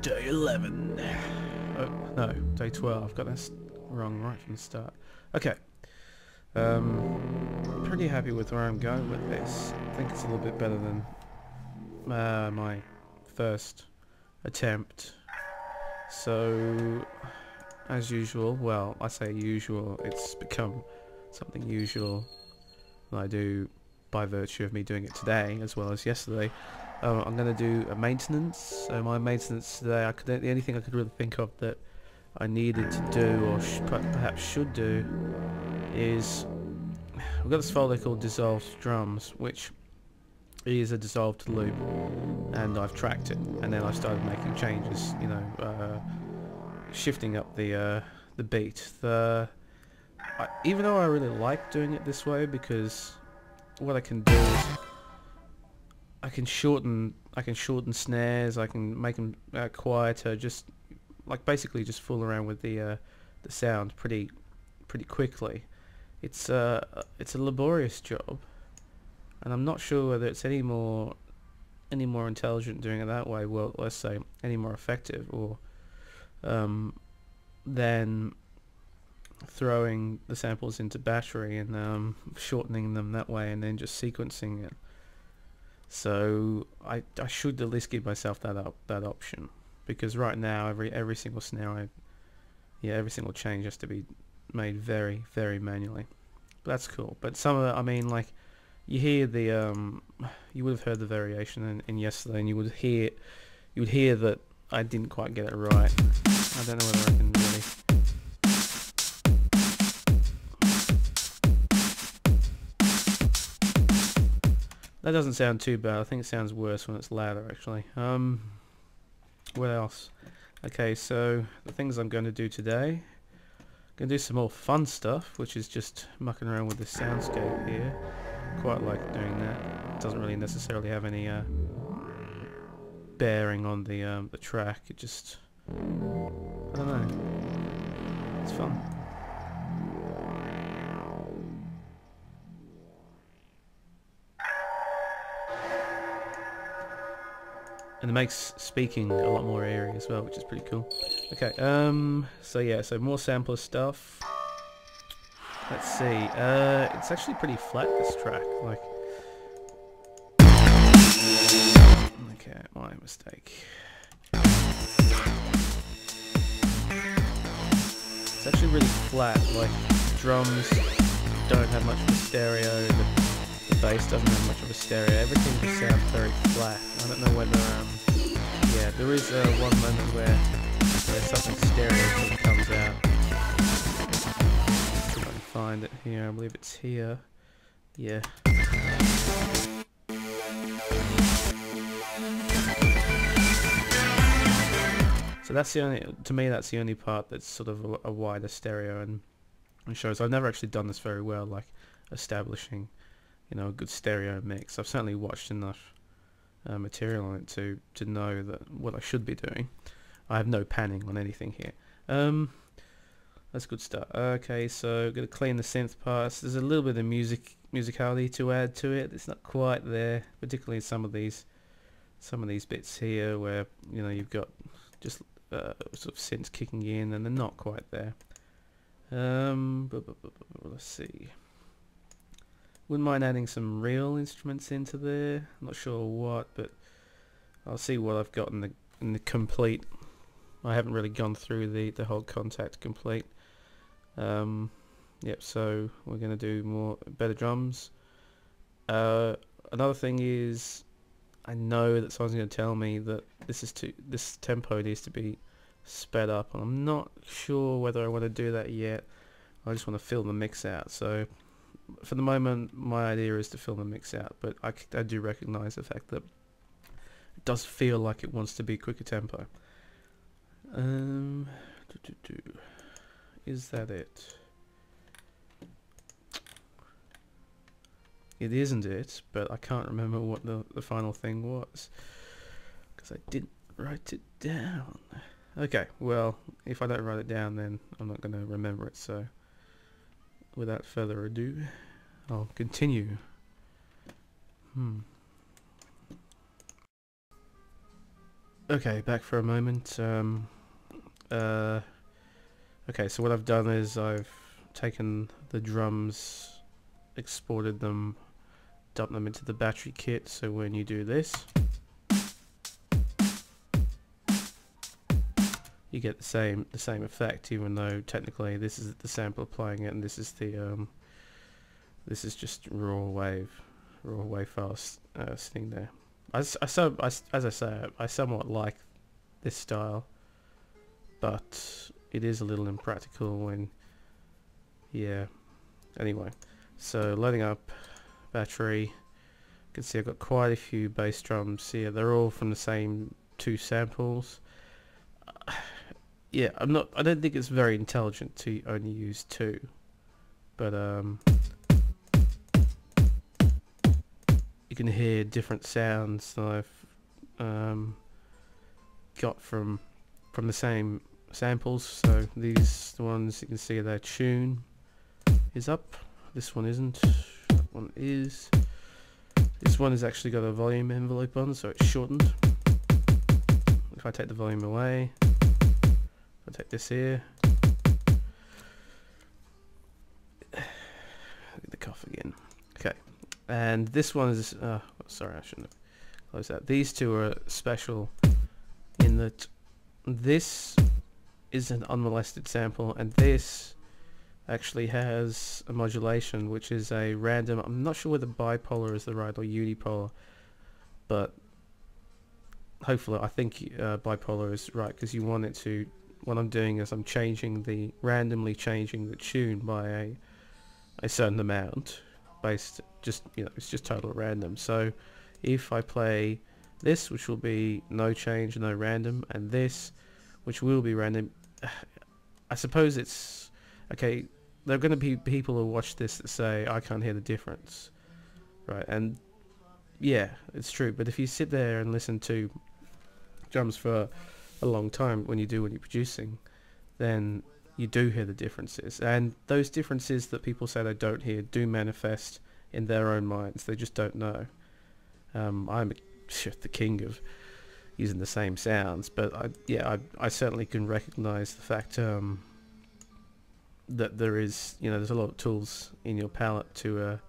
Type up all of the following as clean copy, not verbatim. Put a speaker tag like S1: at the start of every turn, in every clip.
S1: Day 11. Oh, no, day 12. Got that wrong right from the start. Okay. Pretty happy with where I'm going with this. I think it's a little bit better than my first attempt. So, as usual, well, I say usual, it's become something usual that I do by virtue of me doing it today as well as yesterday. I'm going to do a maintenance. So my maintenance today, the only thing I could really think of that I needed to do, or perhaps should do, is we've got this folder called Dissolved Drums, which is a dissolved loop, and I've tracked it, and then I started making changes, you know, shifting up the beat. Even though I really like doing it this way, because what I can do is I can shorten snares. I can make them quieter. Just like basically just fool around with the sound pretty quickly. It's a laborious job, and I'm not sure whether it's any more intelligent doing it that way. Well, let's say any more effective, or than throwing the samples into battery and shortening them that way, and then just sequencing it. So I should at least give myself that option, because right now every single snare every single change has to be made very manually. But that's cool. But some of it, I mean, like you hear the you would have heard the variation in yesterday, and you would hear that I didn't quite get it right. I don't know whether I can really. That doesn't sound too bad. I think it sounds worse when it's louder, actually. What else? Okay, so the things I'm going to do today, I'm going to do some more fun stuff, which is just mucking around with the soundscape here. Quite like doing that. It doesn't really necessarily have any bearing on the track. It just, I don't know. It's fun. And it makes speaking a lot more airy as well, which is pretty cool. Okay, so yeah, so more sampler stuff. Let's see, it's actually pretty flat, this track, like... Okay, my mistake. It's actually really flat, like, drums don't have much of a stereo, the bass doesn't have much of a stereo, everything just sounds very flat. I don't know whether, yeah, there is one moment where something stereo sort of comes out. See if I can find it here, I believe it's here. Yeah. So that's the only, to me that's the only part that's sort of a wider stereo and shows. I've never actually done this very well, like establishing, you know, a good stereo mix. I've certainly watched enough material on it to know that what I should be doing. I have no panning on anything here. That's a good start. Okay, so I'm gonna clean the synth parts. There's a little bit of musicality to add to it. It's not quite there, particularly some of these bits here where, you know, you've got just sort of synths kicking in and they're not quite there. Let's see. Wouldn't mind adding some real instruments into there. I'm not sure what, but I'll see what I've got in the Komplete. I haven't really gone through the whole Contact Komplete. Yep. So we're gonna do better drums. Another thing is, I know that someone's gonna tell me that this tempo needs to be sped up, and I'm not sure whether I want to do that yet. I just want to fill the mix out. So for the moment, my idea is to fill the mix out, but I do recognise the fact that it does feel like it wants to be quicker tempo. Is that it? It isn't it, but I can't remember what the final thing was, because I didn't write it down. Okay, well, if I don't write it down, then I'm not going to remember it, so without further ado, I'll continue. Okay, back for a moment. Okay, so what I've done is I've taken the drums, exported them, dumped them into the battery kit, so when you do this, you get the same effect, even though technically this is the sample applying it, and this is the this is just raw wave files sitting there. As I say, I somewhat like this style, but it is a little impractical when, yeah. Anyway, so loading up battery. You can see I've got quite a few bass drums here. They're all from the same 2 samples. Yeah, I don't think it's very intelligent to only use 2, but you can hear different sounds that I've got from the same samples. So these ones, you can see their tune is up. This one isn't. That one is. This one has actually got a volume envelope on, so it's shortened. If I take the volume away, if I take this here, the cough again. Okay, and this one is. Sorry, I shouldn't have closed that. These two are special in that this is an unmolested sample, and this actually has a modulation, which is a random. I'm not sure whether bipolar is the right or unipolar, but hopefully I think bipolar is right, because you want it to. What I'm doing is I'm randomly changing the tune by a certain amount, based just, you know, it's just total random. So if I play this, which will be no change, no random, and this, which will be random, I suppose it's okay. There are going to be people who watch this that say I can't hear the difference, right? And yeah, it's true. But if you sit there and listen to drums for a long time, when you're producing, then you do hear the differences, and those differences that people say they don't hear do manifest in their own minds. They just don't know. I'm the king of using the same sounds, but I certainly can recognize the fact that there is, you know, there's a lot of tools in your palette to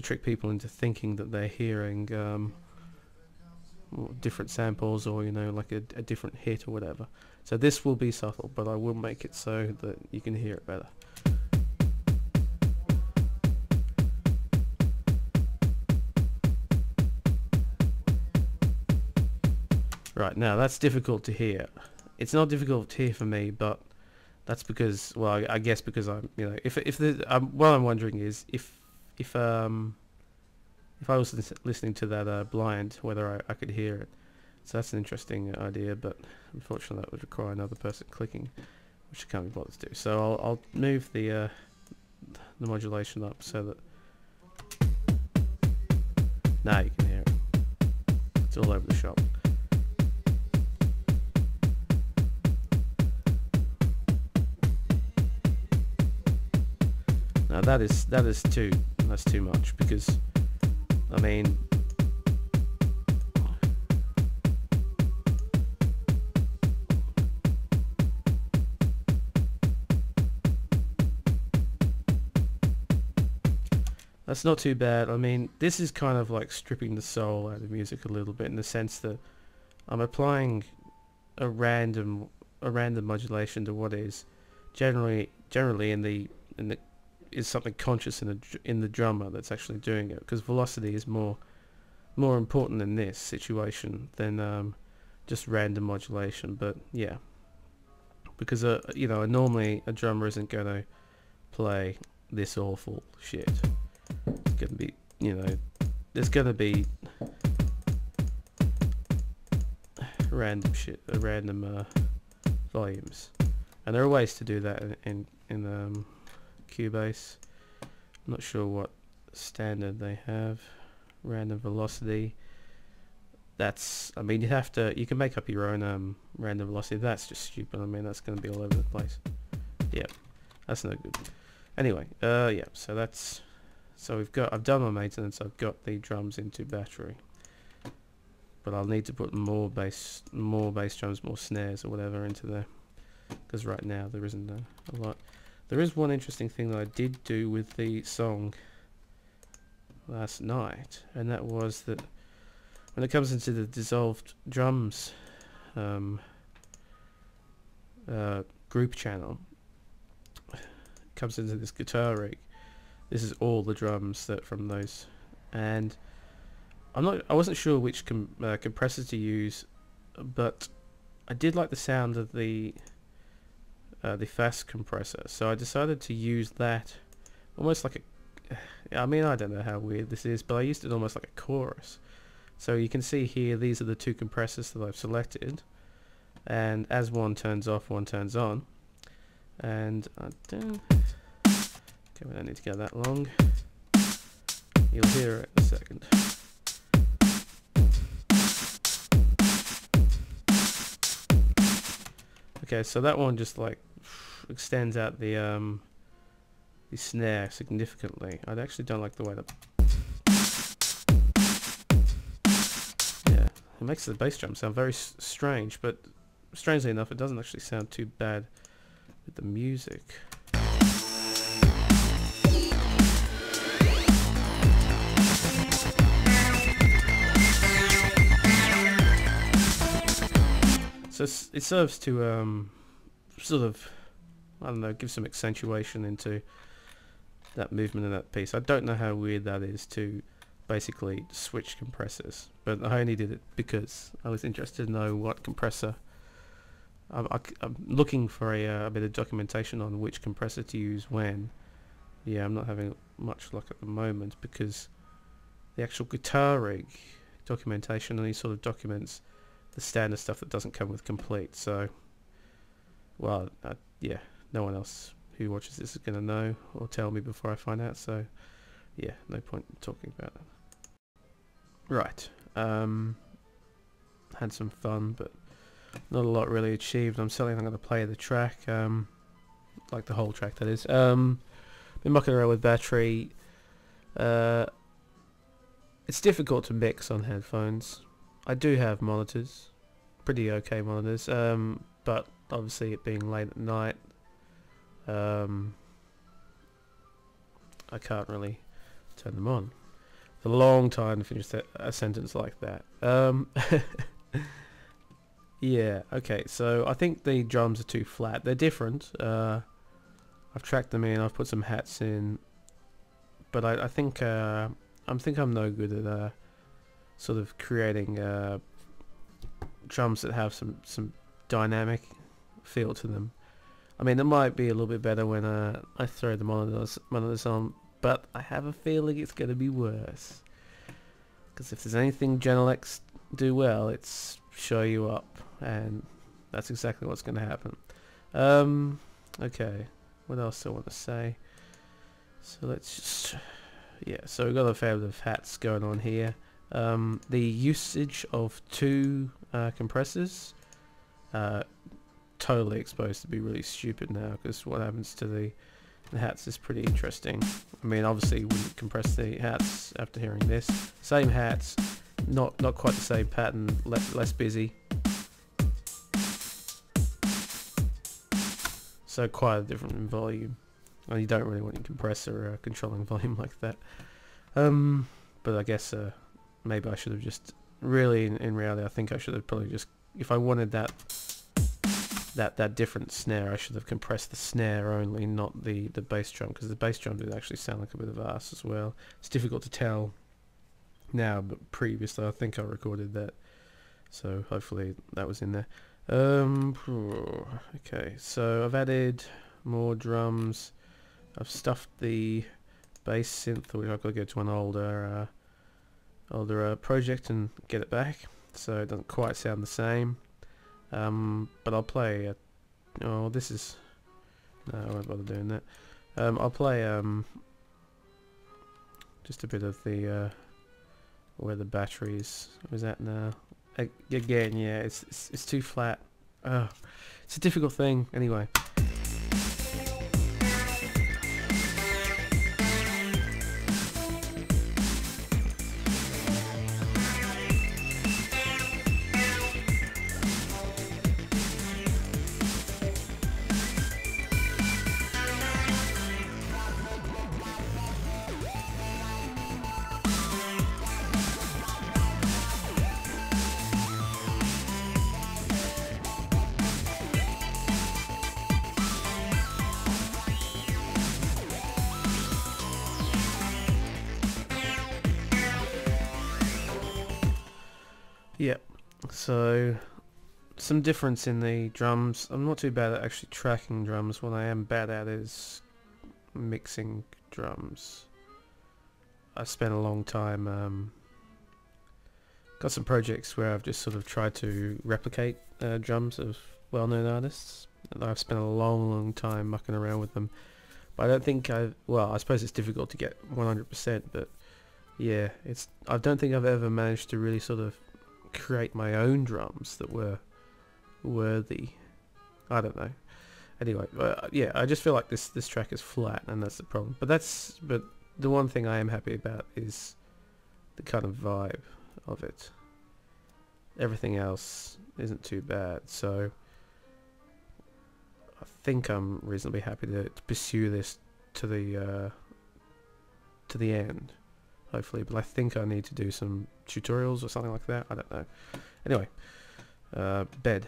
S1: trick people into thinking that they're hearing different samples, or, you know, like a different hit or whatever. So this will be subtle, but I will make it so that you can hear it better. Right, now that's difficult to hear. It's not difficult to hear for me, but that's because, well, I guess because I'm, you know, if what I'm wondering is if I was listening to that blind, whether I could hear it. So that's an interesting idea, but unfortunately that would require another person clicking, which I can't be bothered to do. So I'll move the modulation up so that now you can hear it. It's all over the shop. Now that's too much, because I mean, that's not too bad. I mean, this is kind of like stripping the soul out of music a little bit, in the sense that I'm applying a random modulation to what is generally in the is something conscious in the drummer that's actually doing it, because velocity is more important in this situation than just random modulation. But yeah, because you know, normally a drummer isn't going to play this awful shit. It's going to be, you know, there's going to be random shit, random volumes, and there are ways to do that in Cubase. I'm not sure what standard they have. Random velocity. That's, I mean, you can make up your own random velocity. That's just stupid. I mean, that's going to be all over the place. Yeah, that's no good. Anyway, yeah. So I've done my maintenance. I've got the drums into battery. but I'll need to put more bass drums, more snares or whatever into there, because right now there isn't a lot. There is one interesting thing that I did do with the song last night, and that was that when it comes into the dissolved drums group channel, it comes into this guitar rig. This is all the drums that from those, and I wasn't sure which compressor to use, but I did like the sound of the fast compressor, so I decided to use that almost like a, I mean, I don't know how weird this is, but I used it almost like a chorus. So you can see here, these are the two compressors that I've selected, and as one turns off, one turns on, and I don't, okay, we don't need to go that long, you'll hear it in a second. Okay, so that one just like extends out the snare significantly. I actually don't like the way that, yeah, it makes the bass drum sound very strange, but strangely enough, it doesn't actually sound too bad with the music. So it serves to sort of, I don't know, give some accentuation into that movement in that piece. I don't know how weird that is to basically switch compressors, but I only did it because I was interested to know what compressor. I'm looking for a bit of documentation on which compressor to use when. Yeah, I'm not having much luck at the moment because the actual guitar rig documentation only sort of documents the standard stuff that doesn't come with Komplete. So, well, yeah, no one else who watches this is going to know or tell me before I find out. So, yeah, no point in talking about that. Right, had some fun, but not a lot really achieved. I'm going to play the track, like the whole track, that is. Been mucking around with battery. It's difficult to mix on headphones. I do have monitors, pretty okay monitors, but obviously it being late at night, I can't really turn them on. It's a long time to finish a sentence like that. Yeah, okay, so I think the drums are too flat. They're different. I've tracked them in, I've put some hats in, but I think I'm no good at sort of creating drums that have some dynamic feel to them. I mean, it might be a little bit better when I throw the monitors on, but I have a feeling it's going to be worse. Because if there's anything Genelecs do well, it's show you up, and that's exactly what's going to happen. Okay, what else do I want to say? So let's just, yeah, so we've got a fair bit of hats going on here. The usage of two compressors, totally exposed to be really stupid now, because what happens to the hats is pretty interesting. I mean, obviously you wouldn't compress the hats after hearing this. Same hats, not quite the same pattern, less busy. So quite a different in volume. And you don't really want your compressor controlling volume like that. But I guess maybe I should have just really, in reality, I think I should have probably just, if I wanted that different snare, I should have compressed the snare only, not the bass drum, because the bass drum did actually sound like a bit of ass as well. It's difficult to tell now, but previously I think I recorded that, so hopefully that was in there. Okay, so I've added more drums. I've stuffed the bass synth, which I've got to go to an older project and get it back, so it doesn't quite sound the same. But I'll play. Oh, this is. No, I won't bother doing that. I'll play just a bit of the where the batteries was at now. Again, yeah, it's too flat. It's a difficult thing. Anyway. Yep. So some difference in the drums. I'm not too bad at actually tracking drums. What I am bad at is mixing drums. I spent a long time got some projects where I've just sort of tried to replicate drums of well-known artists, and I've spent a long time mucking around with them. But I don't think well, I suppose it's difficult to get 100%, but yeah, I don't think I've ever managed to really sort of create my own drums that were worthy. I don't know. Anyway, yeah, I just feel like this track is flat, and that's the problem. But the one thing I am happy about is the kind of vibe of it. Everything else isn't too bad, so I think I'm reasonably happy to pursue this to the end, hopefully. But I think I need to do some tutorials or something like that. I don't know. Anyway, bed.